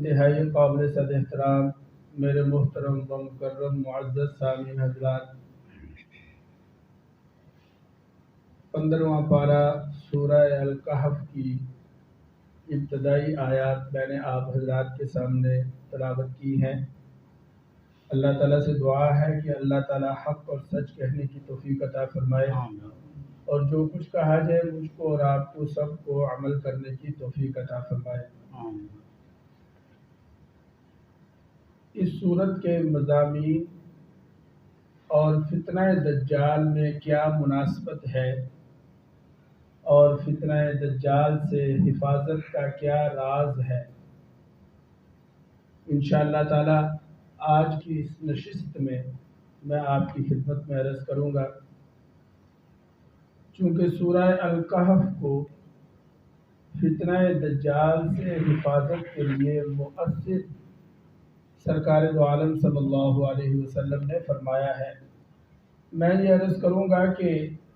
انتہائی قابل صد احترام میرے محترم و مکرم معزز سامعین حضرات، 15واں پارہ سورہ الکہف کی ابتدائی آیات میں نے آپ حضرات کے سامنے تلاوت کی ہیں۔ اللہ تعالیٰ سے دعا ہے کہ اللہ تعالیٰ حق اور سچ کہنے کی توفیق عطا فرمائے، اور جو کچھ کہا جائے مجھ کو اور آپ کو سب کو عمل کرنے کی توفیق عطا فرمائے۔ اس سورت کے مضامین اور فتنہ دجال میں کیا مناسبت ہے اور فتنہ دجال سے حفاظت کا کیا راز ہے، انشاءاللہ تعالی آج کی اس نشست میں آپ کی خدمت میں عرض کروں گا۔ چونکہ سورہ الکہف کو فتنہ دجال سے حفاظت کے لیے مؤثر سرکار دو عالم صلی اللہ علیہ وسلم نے فرمایا ہے، میں یہ عرض کروں گا کہ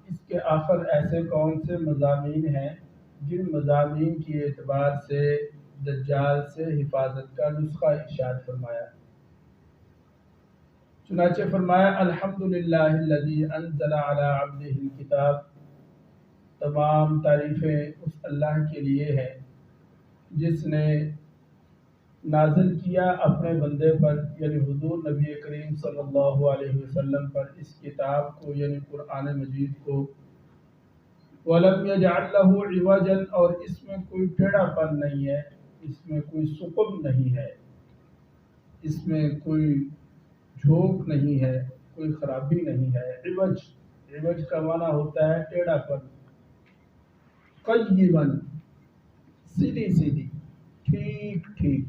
اس کے آخر ایسے کون سے مضامین ہیں جن مضامین کی اعتبار سے دجال سے حفاظت کا نسخہ ارشاد فرمایا۔ چنانچہ فرمایا الحمدللہ الذی انزل علی عبدہ الکتاب، تمام تعریفیں اس اللہ کے لیے ہیں جس نے نازل کیا اپنے بندے پر یعنی حضور نبی کریم صلی اللہ علیہ وسلم پر اس کتاب کو یعنی قرآن مجید کو، وَلَمْ يَجْعَلْ لَهُ عِوَجًا، اور اس میں کوئی ٹیڑھا پن نہیں ہے، اس میں کوئی ثقب نہیں ہے، اس میں کوئی جھوک نہیں ہے، کوئی خرابی نہیں ہے۔ عوج کا معنی ہوتا ہے ٹیڑھا پن، قیماً سیدھی سیدھی، ٹھیک ٹھیک۔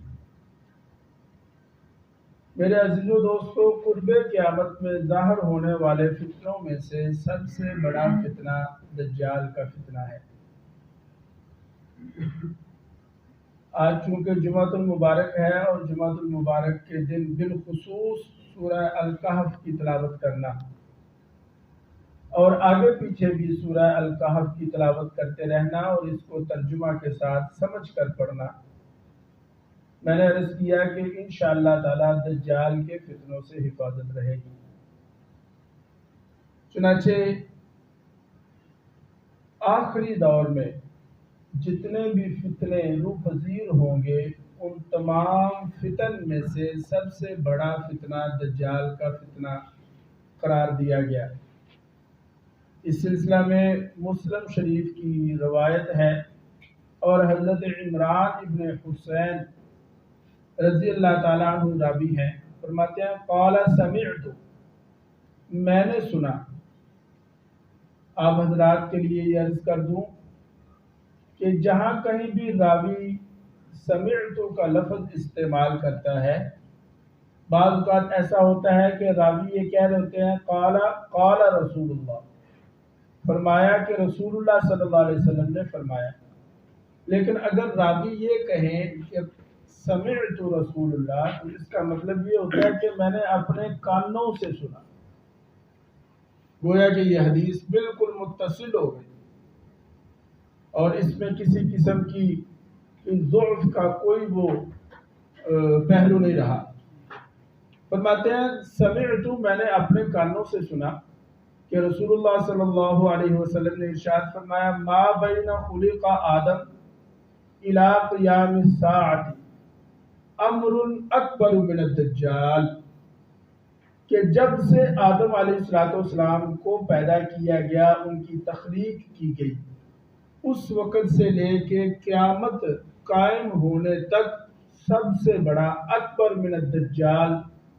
میرے عزیزو دوستو، قرب قیامت میں ظاہر ہونے والے فتنوں میں سے سب سے بڑا فتنہ دجال کا فتنہ ہے۔ آج چونکہ جمعۃ المبارک ہے اور جمعۃ المبارک کے دن بالخصوص سورہ الکہف کی تلاوت کرنا اور آگے پیچھے بھی سورہ الکہف کی تلاوت کرتے رہنا اور اس کو ترجمہ کے ساتھ سمجھ کر پڑھنا، میں نے عرض کیا کہ انشاءاللہ تعالی دجال کے فتنوں سے حفاظت رہے گی۔ چنانچہ آخری دور میں جتنے بھی فتنے روح پذیر ہوں گے ان تمام فتن میں سے سب سے بڑا فتنہ دجال کا فتنہ قرار دیا گیا۔ اس سلسلہ میں مسلم شریف کی روایت ہے اور حضرت عمران ابن حسین رضی اللہ تعالیٰ عنہ راوی ہیں، فرماتے ہیں قال سمعت، میں نے سنا۔ آپ حضرات کے لیے یہ عرض کر دوں کہ جہاں کہیں بھی راوی سمعت کا لفظ استعمال کرتا ہے، بعض اوقات ایسا ہوتا ہے کہ راوی یہ کہہ رہے ہوتے ہیں قال رسول اللہ، فرمایا کہ رسول اللہ صلی اللہ علیہ وسلم نے فرمایا، لیکن اگر راوی یہ کہیں کہ سمعت رسول اللہ تو اس کا مطلب یہ ہوتا ہے کہ میں نے اپنے کانوں سے سنا، گویا کہ یہ حدیث بالکل متصل ہو گئی اور اس میں کسی قسم کی ضعف کا کوئی وہ پہلو نہیں رہا۔ فرماتے ہیں سمعت، میں نے اپنے کانوں سے سنا کہ رسول اللہ صلی اللہ علیہ وسلم نے ارشاد فرمایا ما بین خلق آدم الی قیام الساعۃ امر اکبر من الدجال، کہ جب سے آدم علیہ السلام کو پیدا کیا گیا، ان کی تخلیق کی گئی، اس وقت سے لے کے قیامت قائم ہونے تک سب سے بڑا اکبر من الدجال،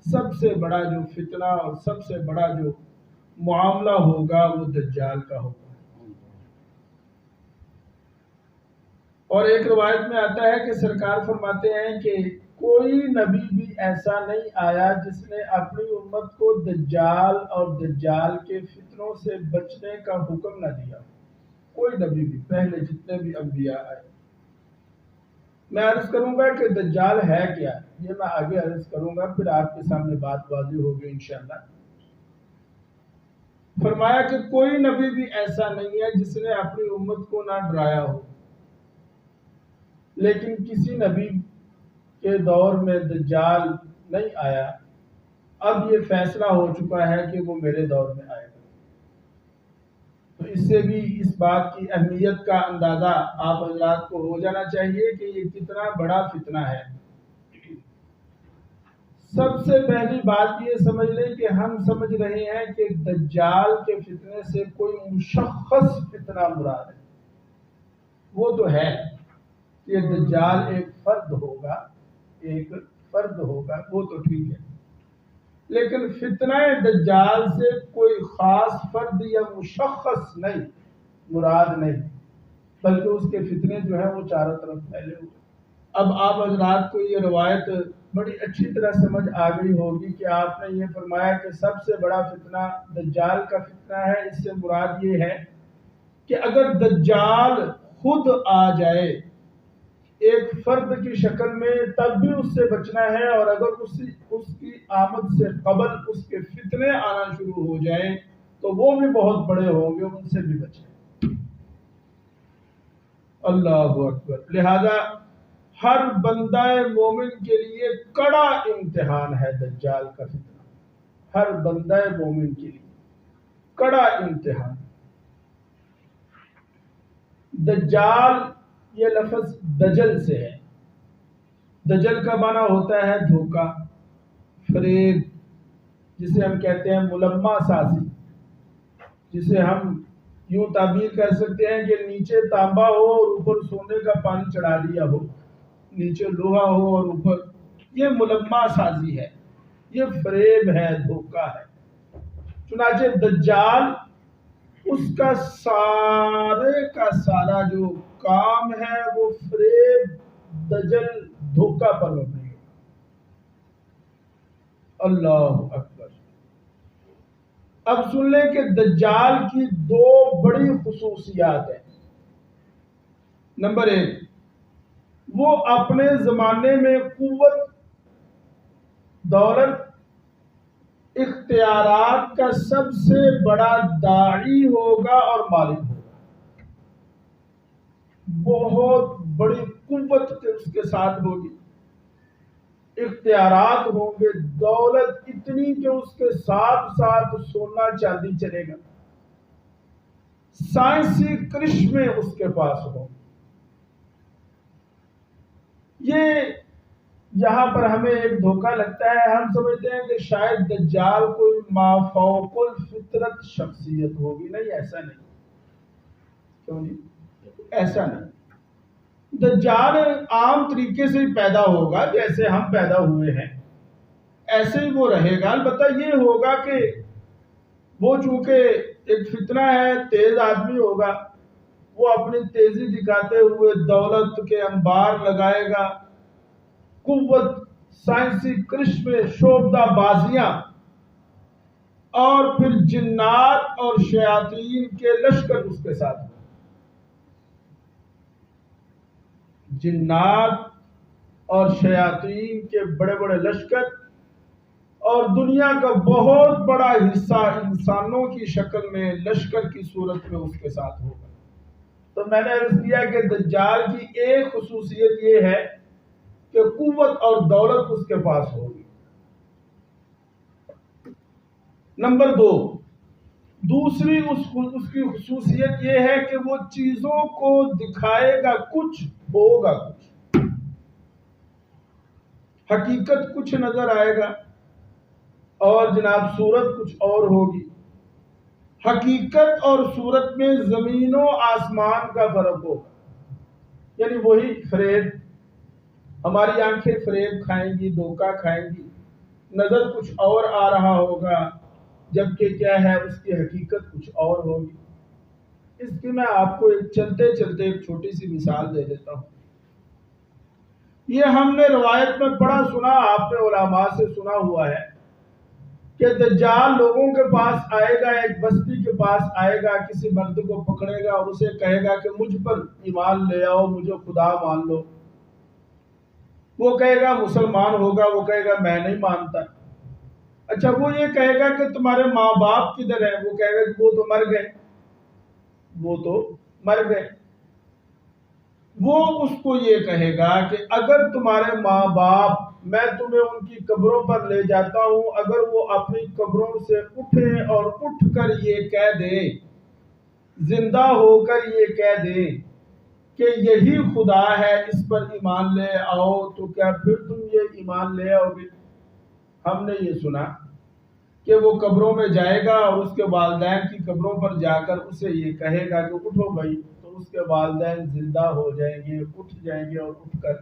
سب سے بڑا جو فتنہ اور سب سے بڑا جو معاملہ ہوگا وہ دجال کا ہوگا۔ اور ایک روایت میں آتا ہے کہ سرکار فرماتے ہیں کہ کوئی نبی بھی ایسا نہیں آیا جس نے اپنی امت کو دجال اور دجال کے فتنوں سے بچنے کا حکم نہ دیا، کوئی نبی بھی، پہلے جتنے بھی انبیاء آئے۔ میں عرض کروں گا کہ دجال ہے کیا، یہ میں آگے عرض کروں گا، پھر آپ کے سامنے بات واضح ہوگی انشاءاللہ۔ فرمایا کہ کوئی نبی بھی ایسا نہیں ہے جس نے اپنی امت کو نہ ڈرایا ہو، لیکن کسی نبی کے دور میں دجال نہیں آیا، اب یہ فیصلہ ہو چکا ہے کہ وہ میرے دور میں آئے گا۔ تو اس سے بھی اس بات کی اہمیت کا اندازہ آپ حضرات کو ہو جانا چاہیے کہ یہ کتنا بڑا فتنہ ہے۔ سب سے پہلی بات یہ سمجھ لیں کہ ہم سمجھ رہے ہیں کہ دجال کے فتنے سے کوئی مشخص فتنہ مراد ہے۔ وہ تو ہے کہ دجال ایک فرد ہوگا، وہ تو ٹھیک ہے، لیکن فتنہ دجال سے کوئی خاص فرد یا مشخص نہیں مراد نہیں، بلکہ اس کے فتنے جو ہیں وہ چاروں طرف پھیلے ہوئے۔ اب آپ حضرات کو یہ روایت بڑی اچھی طرح سمجھ آ گئی ہوگی کہ آپ نے یہ فرمایا کہ سب سے بڑا فتنہ دجال کا فتنہ ہے۔ اس سے مراد یہ ہے کہ اگر دجال خود آ جائے ایک فرد کی شکل میں تب بھی اس سے بچنا ہے، اور اگر اس کی آمد سے قبل اس کے فتنے آنا شروع ہو جائیں تو وہ بھی بہت بڑے ہوں گے، ان سے بھی بچیں۔ اللہ اکبر۔ لہذا ہر بندہ مومن کے لیے کڑا امتحان ہے دجال کا فتنہ، ہر بندہ مومن کے لیے کڑا امتحان۔ دجال یہ لفظ دجل سے ہے۔ دجل کا معنی ہوتا ہے دھوکہ، فریب، جسے ہم کہتے ہیں ملمہ سازی، جسے ہم یوں تعبیر کر سکتے ہیں کہ نیچے تانبا ہو اور اوپر سونے کا پانی چڑھا دیا ہو، نیچے لوہا ہو اور اوپر، یہ ملمہ سازی ہے، یہ فریب ہے، دھوکہ ہے۔ چنانچہ دجال اس کا سارے کا سارا جو کام ہے وہ فریب، دجل، دھوکہ پر مبنی ہے۔ اللہ اکبر۔ اب سن لیں کہ دجال کی دو بڑی خصوصیات ہیں۔ نمبر ایک، وہ اپنے زمانے میں قوت، دولت، اختیارات کا سب سے بڑا داعی ہوگا اور مالک ہوگا۔ بہت بڑی قوت اس کے ساتھ ہوگی، اختیارات ہوں گے، دولت اتنی کہ اس کے ساتھ ساتھ سونا چاندی چلے گا، سائنسی کرشمے اس کے پاس ہوں۔ یہ یہاں پر ہمیں ایک دھوکہ لگتا ہے، ہم سمجھتے ہیں کہ شاید دجال کوئی مافوق الفطرت شخصیت ہوگی۔ نہیں، ایسا نہیں۔ کیوں جی؟ ایسا نہیں۔ دجال عام طریقے سے ہی پیدا ہوگا، جیسے ہم پیدا ہوئے ہیں ایسے ہی وہ رہے گا۔ البتہ یہ ہوگا کہ وہ چونکہ ایک فتنہ ہے، تیز آدمی ہوگا، وہ اپنی تیزی دکھاتے ہوئے دولت کے انبار لگائے گا، قوت، سائنسی کرشمے، شعبدہ بازیاں، اور پھر جنات اور شیاطین کے لشکر اس کے ساتھ، جنات اور شیاطین کے بڑے بڑے لشکر، اور دنیا کا بہت بڑا حصہ انسانوں کی شکل میں لشکر کی صورت میں اس کے ساتھ ہوگا۔ تو میں نے عرض کیا کہ دجال کی ایک خصوصیت یہ ہے کہ قوت اور دولت اس کے پاس ہوگی۔ نمبر دو، دوسری اس کی خصوصیت یہ ہے کہ وہ چیزوں کو دکھائے گا کچھ، ہوگا کچھ، حقیقت کچھ نظر آئے گا اور جناب صورت کچھ اور ہوگی۔ حقیقت اور صورت میں زمین و آسمان کا فرق ہوگا، یعنی وہی فریب، ہماری آنکھیں فریب کھائیں گی، دھوکہ کھائیں گی، نظر کچھ اور آ رہا ہوگا، جبکہ کیا ہے اس کی حقیقت کچھ اور ہوگی۔ اس کی میں آپ کو چلتے چلتے ایک چھوٹی سی مثال دے دیتا ہوں۔ یہ ہم نے روایت میں پڑھا سنا، آپ نے علماء سے سنا ہوا ہے کہ دجال لوگوں کے پاس آئے گا، ایک بستی کے پاس آئے گا، کسی مرد کو پکڑے گا اور اسے کہے گا کہ مجھ پر ایمان لے آؤ، مجھے خدا مان لو۔ وہ کہے گا مسلمان ہوگا، وہ کہے گا میں نہیں مانتا۔ اچھا، وہ یہ کہے گا کہ تمہارے ماں باپ کدھر ہیں؟ وہ کہے گا کہ وہ تو مر گئے، وہ تو مر گئے۔ وہ اس کو یہ کہے گا کہ اگر تمہارے ماں باپ میں تمہیں ان کی قبروں پر لے جاتا ہوں، اگر وہ اپنی قبروں سے اٹھیں اور اٹھ کر یہ کہہ دیں، زندہ ہو کر یہ کہہ دیں کہ یہی خدا ہے، اس پر ایمان لے آؤ، تو کیا پھر تم یہ ایمان لے آؤ گے؟ ہم نے یہ سنا کہ وہ قبروں میں جائے گا اور اس کے والدین کی قبروں پر جا کر اسے یہ کہے گا کہ اٹھو بھائی، تو اس کے والدین زندہ ہو جائیں گے، اٹھ جائیں گے اور اٹھ کر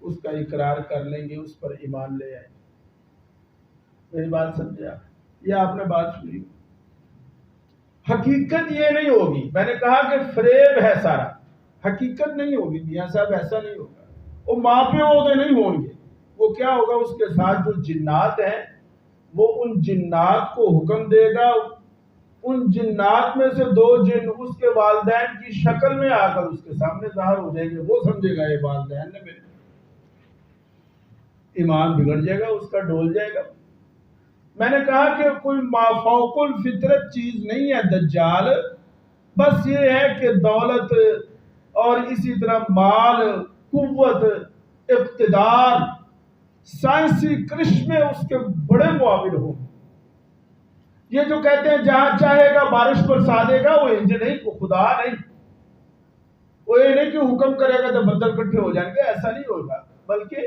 اس کا اقرار کر لیں گے، اس پر ایمان لے آئیں گے۔ میری بات سمجھے آپ؟ یہ آپ نے بات سنی۔ حقیقت یہ نہیں ہوگی، میں نے کہا کہ فریب ہے سارا، حقیقت نہیں ہوگی میاں صاحب، ایسا نہیں ہوگا۔ وہ ماں پہ عہدے نہیں ہوں گے، وہ کیا ہوگا، اس کے ساتھ جو جنات ہیں وہ ان جنات کو حکم دے گا، ان جنات میں سے دو جن اس کے والدین کی شکل میں آ کر اس کے سامنے ظاہر ہو جائیں گے، وہ سمجھے گا یہ والدین نے میرے، ایمان بگڑ جائے گا اس کا، ڈول جائے گا۔ میں نے کہا کہ کوئی مافوق الفطرت چیز نہیں ہے دجال، بس یہ ہے کہ دولت اور اسی طرح مال، قوت، اقتدار، سائنسی کرشمے اس کے بڑے معاون ہوں۔ یہ جو کہتے ہیں جہاں چاہے گا بارش برسا دے گا، وہ انج نہیں، وہ خدا نہیں، وہ یہ نہیں کہ حکم کرے گا تو بدل کٹھے ہو جائیں گے، ایسا نہیں ہوگا، بلکہ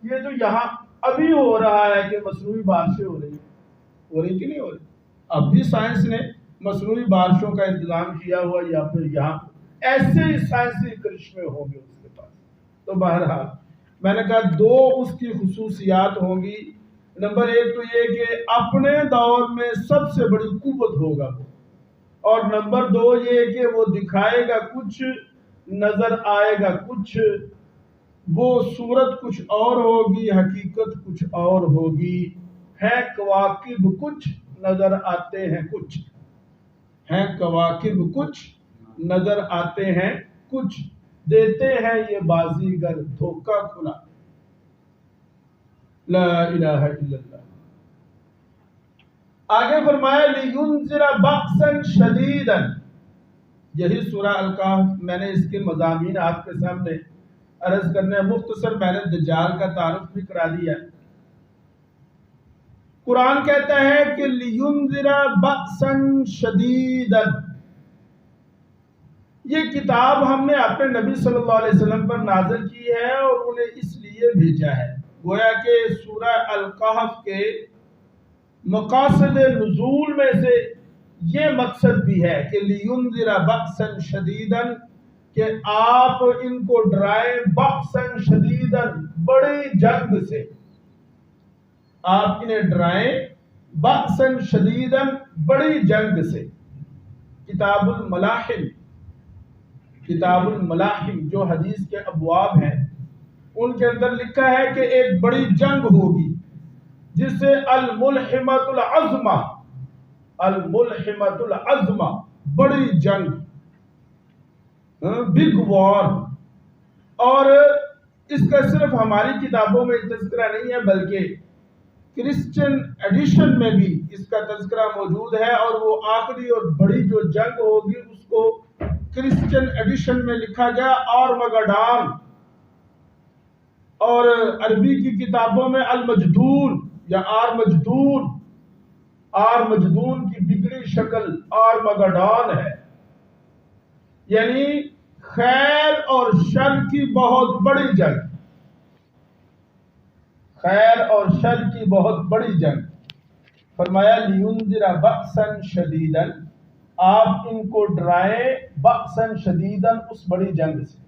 یہ جو یہاں ابھی ہو رہا ہے کہ مصنوعی بارشیں ہو رہی کہ نہیں ہو رہی، اب بھی سائنس نے مصنوعی بارشوں کا انتظام کیا ہوا، یا پھر یہاں ایسے ہی سائنسی کرشمے ہوں گے اس کے پاس۔ تو بہرحال میں نے کہا دو اس کی خصوصیات ہوں گی، نمبر ایک تو یہ کہ اپنے دور میں سب سے بڑی قوت ہوگا وہ، اور نمبر دو یہ کہ وہ دکھائے گا کچھ، نظر آئے گا کچھ، وہ صورت کچھ اور ہوگی، حقیقت کچھ اور ہوگی، ہے کواکب کچھ، نظر آتے ہیں کچھ، ہیں کواکب کچھ، نظر آتے ہیں کچھ، دیتے ہیں یہ بازیگر دھوکہ کھلا۔ لا الہ الا اللہ۔ آگے فرمایا لِيُنذِرَ بَأْسًا شَدِيدًا، یہی سورہ الکہف، میں نے اس کے مضامین آپ کے سامنے عرض کرنے، مختصر میں نے دجال کا تعارف بھی کرا دیا۔ قرآن کہتا ہے کہ لِيُنذِرَ بَأْسًا شَدِيدًا، یہ کتاب ہم نے اپنے نبی صلی اللہ علیہ وسلم پر نازل کی ہے اور انہیں اس لیے بھیجا ہے، گویا کہ سورہ الکہف کے مقاصد نزول میں سے یہ مقصد بھی ہے کہ لِيُنذِرَ بَأْسًا شَدِيدًا، کہ آپ ان کو ڈرائیں، بَأْسًا شَدِيدًا، بڑی جنگ سے، آپ انہیں ڈرائیں بَأْسًا شَدِيدًا، بڑی جنگ سے۔ کتاب الملاحم، کتاب الملاحم جو حدیث کے ابواب ہیں ان کے اندر لکھا ہے کہ ایک بڑی جنگ ہوگی جسے الملحمۃ العظمہ، الملحمۃ العظمہ، بڑی جنگ، بگ وار، اور اس کا صرف ہماری کتابوں میں تذکرہ نہیں ہے بلکہ کرسچن ایڈیشن میں بھی اس کا تذکرہ موجود ہے، اور وہ آخری اور بڑی جو جنگ ہوگی اس کو کرسچن ایڈیشن میں لکھا گیا آرمگڈان، اور عربی کی کتابوں میں المجدون یا آرمجدون، آرمجدون کی بگڑی شکل آرمگڈان ہے، یعنی خیر اور شر کی بہت بڑی جنگ، خیر اور شر کی بہت بڑی جنگ۔ فرمایا لِيُنذِرَ بَأْسًا شَدِيدًا، آپ ان کو ڈرائیں بَأْسًا شَدِيدًا، اس بڑی جنگ سے۔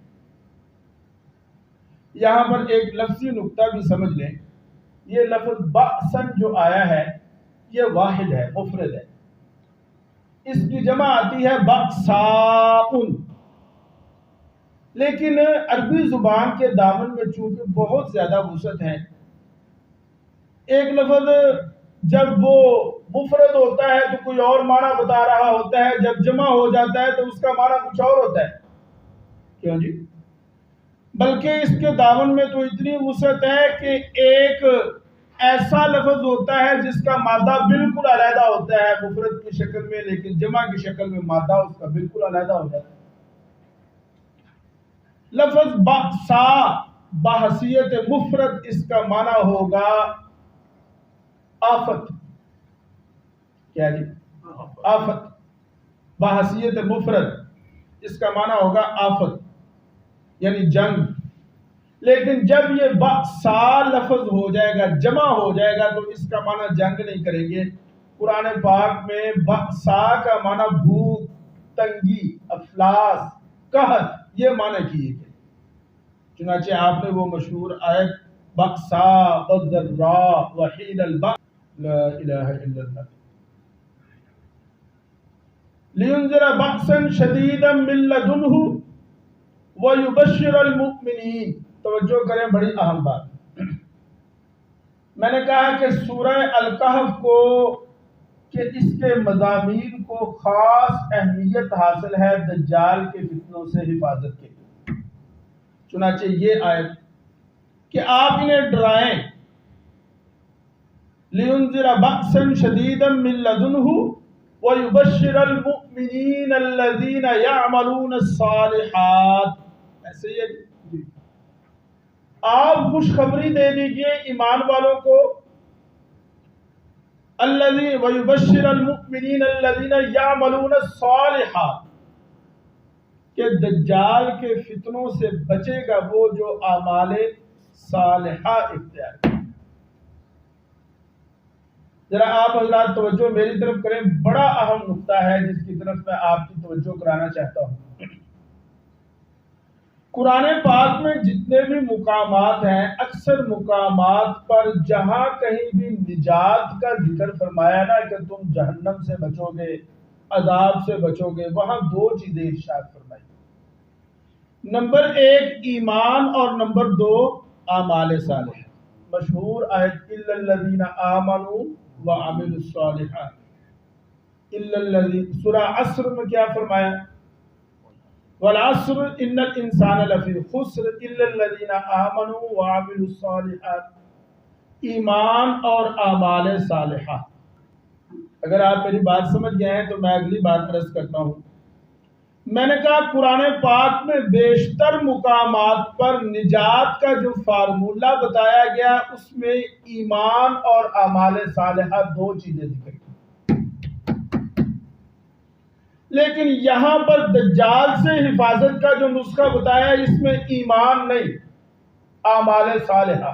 یہاں پر ایک لفظی نکتہ بھی سمجھ لیں، یہ لفظ بَأْسًا جو آیا ہے یہ واحد ہے، مفرد ہے، اس کی جمع آتی ہے بَأْسَاءٌ، لیکن عربی زبان کے دامن میں چونکہ بہت زیادہ وسعت ہے، ایک لفظ جب وہ مفرد ہوتا ہے تو کوئی اور معنی بتا رہا ہوتا ہے، جب جمع ہو جاتا ہے تو اس کا معنی کچھ اور ہوتا ہے، کیوں جی؟ بلکہ اس کے دامن میں تو اتنی وسعت ہے کہ ایک ایسا لفظ ہوتا ہے جس کا مادہ بالکل علیحدہ ہوتا ہے مفرد کی شکل میں، لیکن جمع کی شکل میں مادہ اس کا بالکل علیحدہ ہو جاتا ہے۔ لفظ بأسا بحیثیت مفرد اس کا معنی ہوگا آفت. کیا جی؟ آفت. بحیثیت مفرد اس کا معنی ہوگا آفت یعنی جنگ. لیکن جب یہ بأسا لفظ ہو جائے گا، جمع ہو جائے گا، تو اس کا معنی جنگ نہیں کریں گے. قرآن پاک میں بأسا کا معنی بھوک، تنگی، افلاس، قحط یہ معنی کیے گئے. چنانچہ آپ نے وہ مشہور آیت بأسا والضراء وحین البأس لا الہ الا اللہ لینذر بأسا شدیدا من لدنہ ویبشر المؤمنین. توجہ کریں، بڑی اہم بات. میں نے کہا کہ سورہ الکہف کو کہ اس کے مضامین کو خاص اہمیت حاصل ہے دجال کے فتنوں سے حفاظت کے لیے. چنانچہ یہ آیت کہ آپ انہیں ڈرائیں، لِيُنذِرَ بَأْسًا شَدِيدًا مِّن لَّدُنْهُ وَيُبَشِّرَ الْمُؤْمِنِينَ الَّذِينَ يَعْمَلُونَ الصَّالِحَاتِ. ایسے ہی آپ خوشخبری دے دیجئے ایمان والوں کو، الذی ویبشر المؤمنین الذین یعملون الصالحات، کہ دجال کے فتنوں سے بچے گا وہ جو اعمال صالحہ اختیار کرے. ذرا آپ حضرات توجہ میری طرف کریں، بڑا اہم نقطہ ہے جس کی طرف میں آپ کی توجہ کرانا چاہتا ہوں. قرآن پاک میں جتنے بھی مقامات ہیں، اکثر مقامات پر جہاں کہیں بھی نجات کا ذکر فرمایا نا کہ تم جہنم سے بچو گے، عذاب سے بچو گے، وہاں دو چیزیں ارشاد فرمائی. نمبر ایک ایمان اور نمبر دو اعمال صالح. مشہور آیت الا الذین آمنوا وعملوا الصالحات. الا الذین، سورہ عصر میں کیا فرمایا؟ والعصر ان الانسان لفی خسر الا الذین آمنوا وعملوا الصالحات. ایمان اور اعمال صالحہ. اگر آپ میری بات سمجھ گئے ہیں تو میں اگلی بات عرض کرتا ہوں. میں نے کہا قرآن پاک میں بیشتر مقامات پر نجات کا جو فارمولہ بتایا گیا اس میں ایمان اور اعمال صالحہ دو چیزیں ذکر کی. لیکن یہاں پر دجال سے حفاظت کا جو نسخہ بتایا اس میں ایمان نہیں، اعمال صالحہ.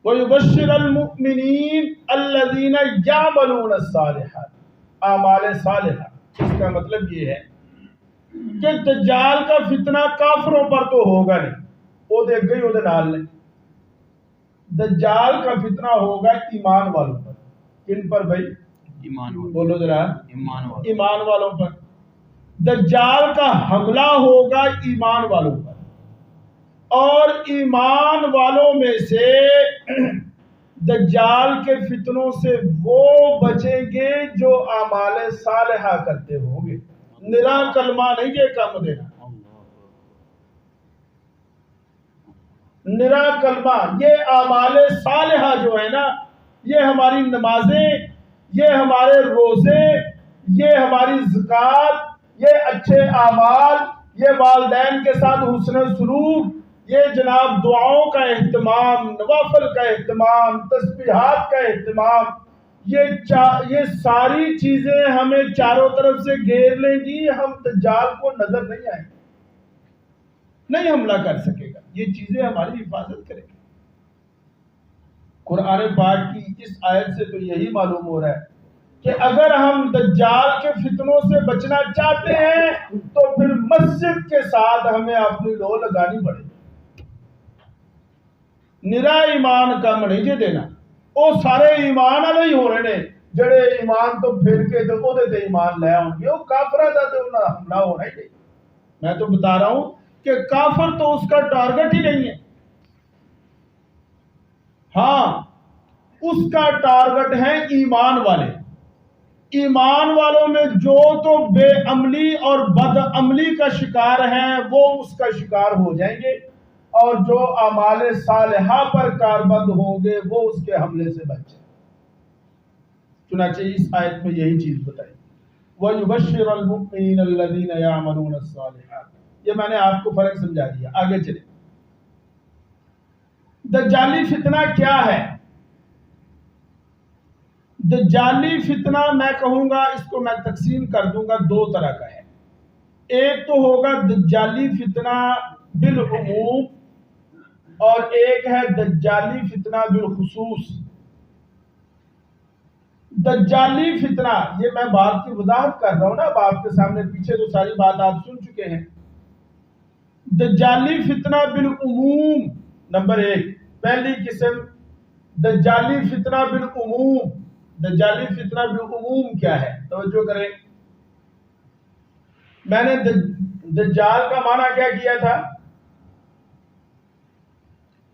وَيُبَشِّرَ الْمُؤْمِنِينَ الَّذِينَ يَعْمَلُونَ الصَّالِحَاتِ. اعمال صالحہ اس کا مطلب یہ ہے کہ دجال کا فتنہ کافروں پر تو ہوگا نہیں، وہ دیکھ گئی وہ نال نہیں. دجال کا فتنہ ہوگا ایمان والوں پر. کن پر بھائی؟ ایمان والوں. بولو ذرا. ایمان والوں پر. دجال کا حملہ ہوگا ایمان والوں پر، اور ایمان والوں میں سے دجال کے فتنوں سے وہ بچیں گے جو اعمال صالحہ کرتے ہوں گے. نرا کلمہ نہیں یہ کم دینا، نرا کلمہ. یہ اعمال صالحہ جو ہے نا، یہ ہماری نمازیں، یہ ہمارے روزے، یہ ہماری زکوٰۃ، یہ اچھے اعمال، یہ والدین کے ساتھ حسن سلوک، یہ جناب دعاؤں کا اہتمام، نوافل کا اہتمام، تسبیحات کا اہتمام، یہ ساری چیزیں ہمیں چاروں طرف سے گھیر لیں گی. ہم دجال کو نظر نہیں آئیں گے، نہیں حملہ کر سکے گا. یہ چیزیں ہماری حفاظت کریں گی. قرآن پاک کی اس آیت سے تو یہی معلوم ہو رہا ہے کہ اگر ہم دجال کے فتنوں سے بچنا چاہتے ہیں تو پھر مسجد کے ساتھ ہمیں اپنی لو لگانی پڑے گی. نرا ایمان کم نہیں جے دینا. وہ سارے ایمان والے ہی ہو رہے نے جڑے ایمان تو پھر کے تو وہ تے ایمان لے آؤ گے. وہ کافراں دا تے انہاں دا حملہ ہونا ہی نہیں. میں تو بتا رہا ہوں کہ کافر تو اس کا ٹارگٹ ہی نہیں ہے. ہاں اس کا ٹارگٹ ہے ایمان والے. ایمان والوں میں جو تو بے عملی اور بد عملی کا شکار ہیں وہ اس کا شکار ہو جائیں گے، اور جو اعمال صالحہ پر کاربند ہوں گے وہ اس کے حملے سے بچ جائیں. چنانچہ اس آیت میں یہی چیز بتائی. وَيُبَشِّرَ الْمُؤْمِنِينَ الَّذِينَ يَعْمَلُونَ الصَّالِحَاتِ. یہ میں نے آپ کو فرق سمجھا دیا. آگے چلیں. دجالی فتنہ کیا ہے؟ دجالی فتنہ میں کہوں گا اس کو میں تقسیم کر دوں گا دو طرح کا ہے. ایک تو ہوگا دجالی فتنہ بالعموم اور ایک ہے دجالی فتنہ بالخصوص. دجالی فتنہ یہ میں بات کی وضاحت کر رہا ہوں نا، اب آپ کے سامنے پیچھے تو ساری بات آپ سن چکے ہیں. دجالی فتنہ بالعموم نمبر ایک، پہلی قسم دجالی فتنہ بالعموم. دجالی فتنہ بالعموم کیا ہے؟ توجہ کریں. میں نے دجال کا معنی کیا کیا تھا؟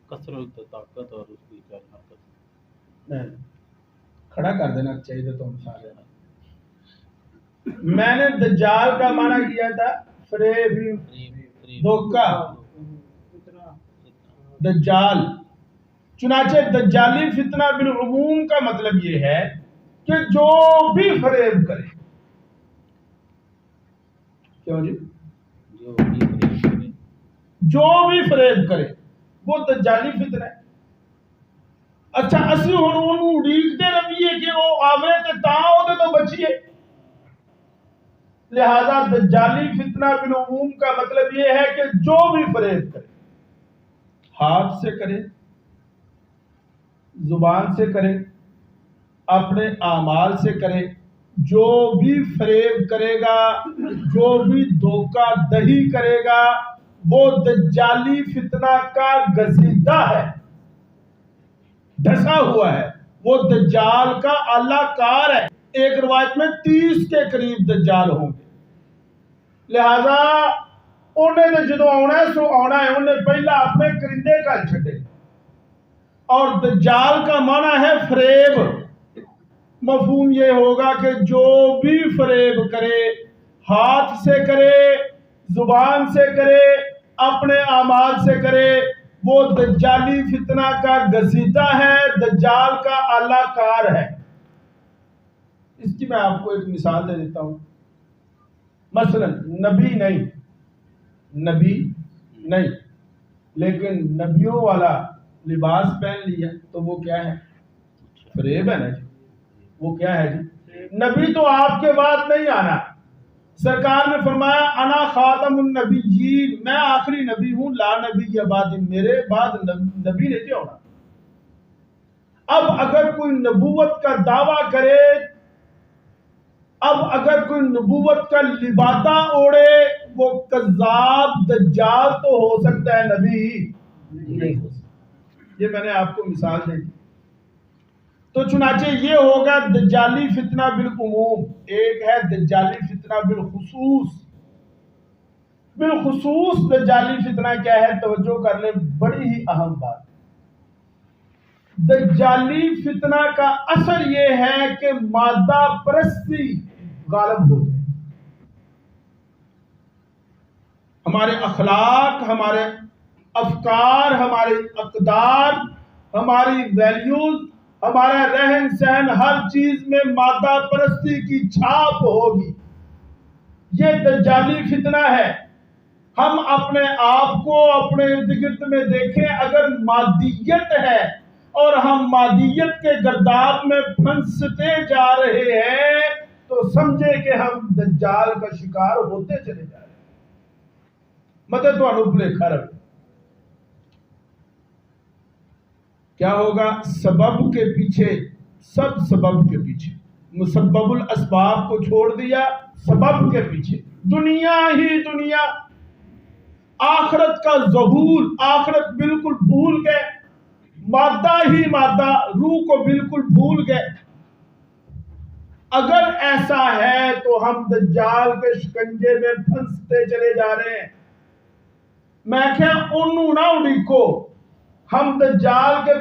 کثرت طاقت اور اس کی حرکت. کھڑا کر دینا چاہیے تو سارے. میں نے دجال کا معنی کیا تھا فریب، دھوکہ، دجال. چنانچہ دجالی فتنہ بالعموم کا مطلب یہ ہے کہ جو بھی فریب کرے. کیوں جی؟ جو بھی فریب کرے وہ دجالی فتنہ ہے. اچھا اسی ہن اونوں اڑیکتے رہیے کہ وہ آوے تے تاں او تو بچیے. لہذا دجالی فتنہ بالعموم کا مطلب یہ ہے کہ جو بھی فریب کرے، ہاتھ سے کرے، زبان سے کرے، اپنے اعمال سے کرے، جو بھی فریب کرے گا، جو بھی دھوکہ دہی کرے گا، وہ دجالی فتنہ کا گزیدہ ہے، ڈھسا ہوا ہے. وہ دجال کا اعلی کار ہے. ایک روایت میں 30 کے قریب دجال ہوں گے. لہذا انہیں نے جدو آنا ہے سو آنا ہے، انہیں پہلا اپنے کرندے کا چھٹے. اور دجال کا معنی ہے فریب. مفہوم یہ ہوگا کہ جو بھی فریب کرے، ہاتھ سے کرے، زبان سے کرے، اپنے اعمال سے کرے، وہ دجالی فتنہ کا گزیدہ ہے، دجال کا اعلی کار ہے. اس کی میں آپ کو ایک مثال دے دیتا ہوں. مثلا نبی نہیں لیکن نبیوں والا لباس پہن لیا تو وہ کیا ہے؟ فریب ہے نا جی. وہ کیا ہے جی؟ نبی تو آپ کے بعد نہیں آنا. سرکار نے فرمایا انا خاتم النبیین، میں آخری نبی ہوں، لا نبی بعد، میرے بعد نبی نہیں ہونا. اب اگر کوئی نبوت کا دعویٰ کرے، اب اگر کوئی نبوت کا لبادہ اوڑے، وہ کذاب دجال تو ہو سکتا ہے، نبی نہیں ہو سکتا. یہ میں نے آپ کو مثال دے دی. تو چنانچہ یہ ہوگا دجالی فتنہ بالعموم. ایک ہے دجالی فتنہ بالخصوص. بالخصوص دجالی فتنہ کیا ہے؟ توجہ کر لیں، بڑی ہی اہم بات. دجالی فتنہ کا اثر یہ ہے کہ مادہ پرستی غالب ہو جائے. ہمارے اخلاق، ہمارے افکار، ہمارے اقدار، ہماری ویلیوز، ہمارا رہن سہن، ہر چیز میں مادہ پرستی کی چھاپ ہوگی. یہ دجالی فتنہ ہے. ہم اپنے آپ کو اپنے ارد گرد میں دیکھیں، اگر مادیت ہے اور ہم مادیت کے گرداب میں پھنستے جا رہے ہیں تو سمجھے کہ ہم دجال کا شکار ہوتے چلے جا رہے ہیں. مطلب تو انوپلے خرب کیا ہوگا؟ سبب کے پیچھے، سب سبب کے پیچھے، مسبب الاسباب کو چھوڑ دیا، سبب کے پیچھے دنیا ہی دنیا، آخرت کا ظہور، آخرت بالکل بھول گئے، مادہ ہی مادہ، روح کو بالکل بھول گئے. اگر ایسا ہے تو ہم دجال کے شکنجے میں پھنستے چلے جا رہے ہیں. میں کیا انہوں نہ اڑیکو، ہم دجال کے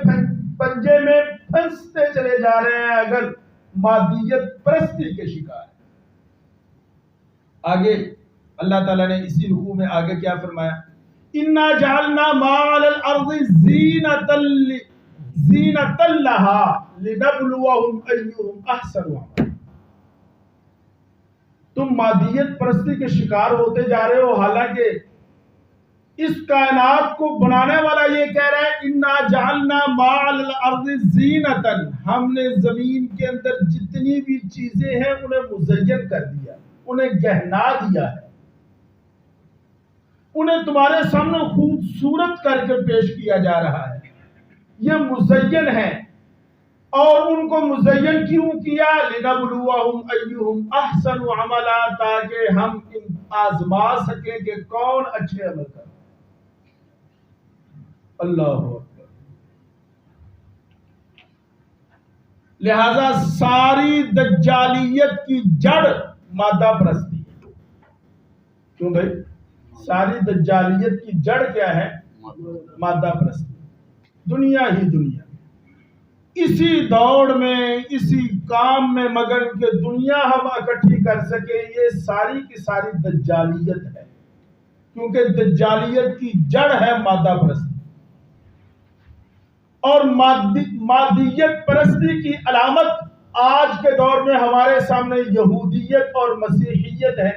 پنجے میں پھنستے چلے جا رہے ہیں اگر مادیت پرستی کے شکار ہیں. آگے اللہ تعالیٰ نے اسی رکوع میں آگے کیا فرمایا؟ اِنَّا جَعَلْنَا مَا عَلَى الْأَرْضِ زِينَةً لَهَا لِنَبْلُوَهُمْ أَيُّهُمْ أَحْسَنُ عَمَلًا. تم مادیت پرستی کے شکار ہوتے جا رہے ہو، حالانکہ اس کائنات کو بنانے والا یہ کہہ رہا ہے انا جعلنا ما علی الارض زینۃ، ہم نے زمین کے اندر جتنی بھی چیزیں ہیں انہیں مزین کر دیا، انہیں گہنا دیا ہے، انہیں تمہارے سامنے خوبصورت کر کے پیش کیا جا رہا ہے، یہ مزین ہے۔ اور ان کو مزین کیوں کیا؟ لنبلوہم ایہم احسن عملا، تاکہ ہم آزما سکیں کہ کون اچھے عمل کرے۔ اللہ اکبر۔ لہذا ساری دجالیت کی جڑ مادہ پرستی ہے۔ کیوں بھائی؟ ساری دجالیت کی جڑ کیا ہے؟ مادہ پرستی، دنیا ہی دنیا، اسی دوڑ میں، اسی کام میں مگر کہ دنیا ہم اکٹھی کر سکے، یہ ساری کی ساری دجالیت ہے، کیونکہ دجالیت کی جڑ ہے مادہ پرستی۔ اور مادیت پرستی کی علامت آج کے دور میں ہمارے سامنے یہودیت اور مسیحیت ہے۔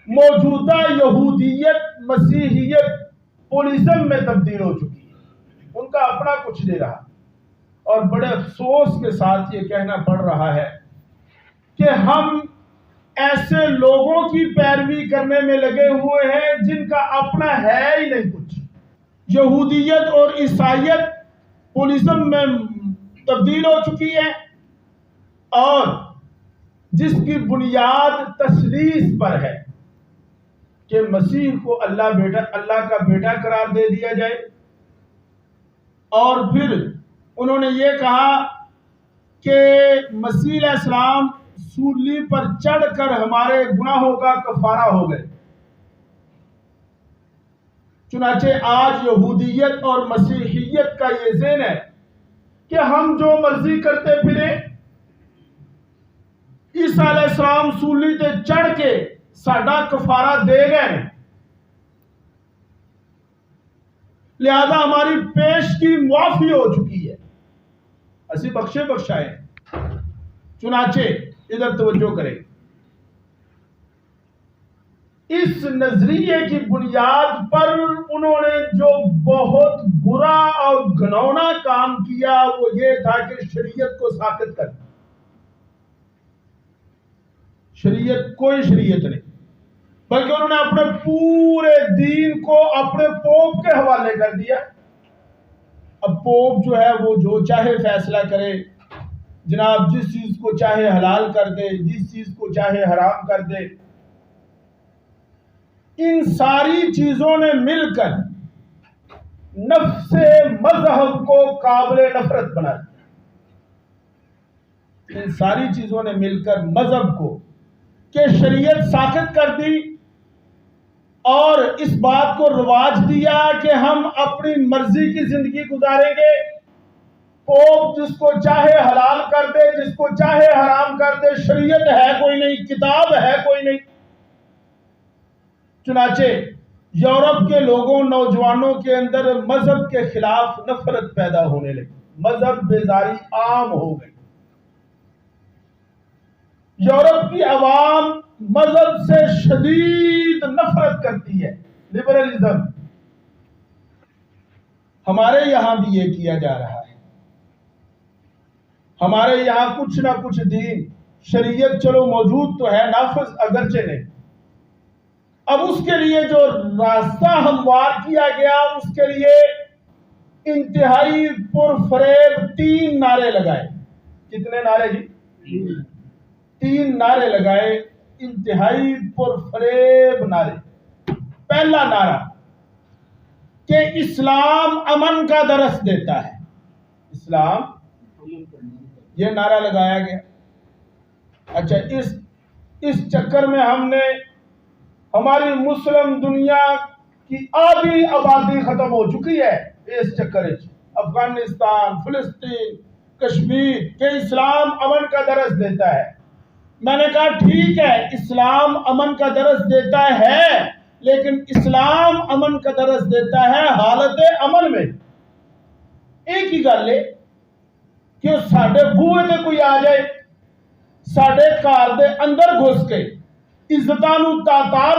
موجودہ یہودیت مسیحیت پولزم میں تبدیل ہو چکی ہے، ان کا اپنا کچھ نہیں رہا، اور بڑے افسوس کے ساتھ یہ کہنا پڑ رہا ہے کہ ہم ایسے لوگوں کی پیروی کرنے میں لگے ہوئے ہیں جن کا اپنا ہے ہی نہیں کچھ۔ یہودیت اور عیسائیت پولزم میں تبدیل ہو چکی ہے، اور جس کی بنیاد تثلیث پر ہے کہ مسیح کو اللہ کا بیٹا قرار دے دیا جائے، اور پھر انہوں نے یہ کہا کہ مسیح علیہ السلام سولی پر چڑھ کر ہمارے گناہوں کا کفارہ ہو گئے۔ چنانچہ آج یہودیت اور مسیحیت کا یہ ذہن ہے کہ ہم جو مرضی کرتے پھریں، عیسیٰ علیہ السلام سولی تے چڑھ کے ساڈا کفارہ دے گئے، لہذا ہماری پیش کی معافی ہو چکی ہے، اسی بخشے بخشائے۔ چنانچہ ادھر توجہ کریں، اس نظریے کی بنیاد پر انہوں نے جو بہت برا اور گھنونا کام کیا وہ یہ تھا کہ شریعت کو ساقط کر دیا۔ شریعت کوئی شریعت نہیں، بلکہ انہوں نے اپنے پورے دین کو اپنے پوپ کے حوالے کر دیا۔ اب پوپ جو ہے وہ جو چاہے فیصلہ کرے، جناب جس چیز کو چاہے حلال کر دے، جس چیز کو چاہے حرام کر دے۔ ان ساری چیزوں نے مل کر نفس مذہب کو قابل نفرت بنا دیا۔ ان ساری چیزوں نے مل کر مذہب کو کہ شریعت ساقط کر دی، اور اس بات کو رواج دیا کہ ہم اپنی مرضی کی زندگی گزاریں گے، پوپ جس کو چاہے حلال کر دے، جس کو چاہے حرام کر دے، شریعت ہے کوئی نہیں، کتاب ہے کوئی نہیں۔ چنانچہ یورپ کے لوگوں، نوجوانوں کے اندر مذہب کے خلاف نفرت پیدا ہونے لگی، مذہب بیزاری عام ہو گئی۔ یورپ کی عوام مذہب سے شدید نفرت کرتی ہے، لبرلزم۔ ہمارے یہاں بھی یہ کیا جا رہا ہے۔ ہمارے یہاں کچھ نہ کچھ دین، شریعت چلو موجود تو ہے، نافذ اگرچہ نہیں۔ اب اس کے لیے جو راستہ ہموار کیا گیا، اس کے لیے انتہائی پرفریب 3 نعرے لگائے۔ کتنے نعرے جی؟ 3 نعرے لگائے، انتہائی پرفریب نعرے۔ پہلا نعرہ کہ اسلام امن کا درس دیتا ہے، اسلام، یہ نعرہ لگایا گیا۔ اچھا، اس چکر میں ہم نے ہماری مسلم دنیا کی آدھی آبادی ختم ہو چکی ہے۔ اس چکر افغانستان، فلسطین، کشمیر کہ اسلام امن کا درس دیتا ہے۔ میں نے کہا ٹھیک ہے، اسلام امن کا درس دیتا ہے، لیکن اسلام امن کا درس دیتا ہے حالت امن میں۔ ایک ہی گل ہے کہ ساڈے بوئے تے کوئی آ جائے ਸਾਡੇ ਘਰ ਦੇ ਅੰਦਰ ਘੁਸ ਕੇ ਇੱਜ਼ਤਾਂ ਨੂੰ ਤਾਤਾਲ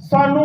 ਸਾਨੂੰ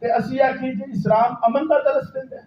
ਤੇ ਅਸੀਂ ਆਖੀ ਕਿ ਇਸਲਾਮ ਅਮਨ ਦਾ ਦਰਸ ਦਿੰਦਾ ਹੈ।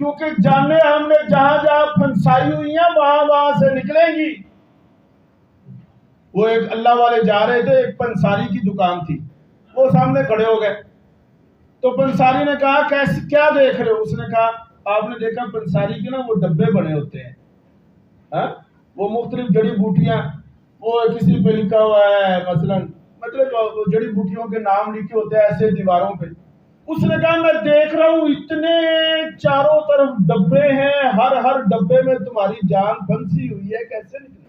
کیونکہ جانیں ہم نے جہاں جہاں پھنسائی ہوئی ہیں وہاں سے نکلیں گی. وہ ایک اللہ والے جا رہے تھے، ایک پنساری کی دکان تھی، وہ سامنے کھڑے ہو گئے. تو پنساری نے کہا کیسے کیا دیکھ رہے ہو؟ اس نے کہا آپ نے دیکھا پنساری کے نا وہ ڈبے بنے ہوتے ہیں، وہ مختلف جڑی بوٹیاں، وہ کسی پہ لکھا ہوا ہے مطلب جڑی بوٹیوں کے نام لکھے ہوتے ہیں ایسے دیواروں پہ. اس نے کہا میں دیکھ رہا ہوں اتنے چاروں طرف ڈبے ہیں، ہر ڈبے میں تمہاری جان پھنسی ہوئی ہے، کیسے نکلی؟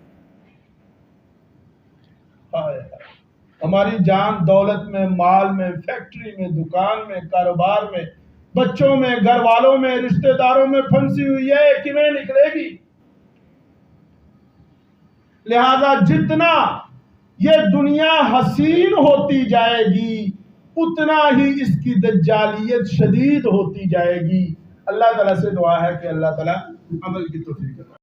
ہماری جان دولت میں، مال میں، فیکٹری میں، دکان میں، کاروبار میں، بچوں میں، گھر والوں میں، رشتہ داروں میں پھنسی ہوئی ہے، کیویں نکلے گی؟ لہذا جتنا یہ دنیا حسین ہوتی جائے گی اتنا ہی اس کی دجالیت شدید ہوتی جائے گی. اللہ تعالیٰ سے دعا ہے کہ اللہ تعالیٰ عمل کی توفیق دے.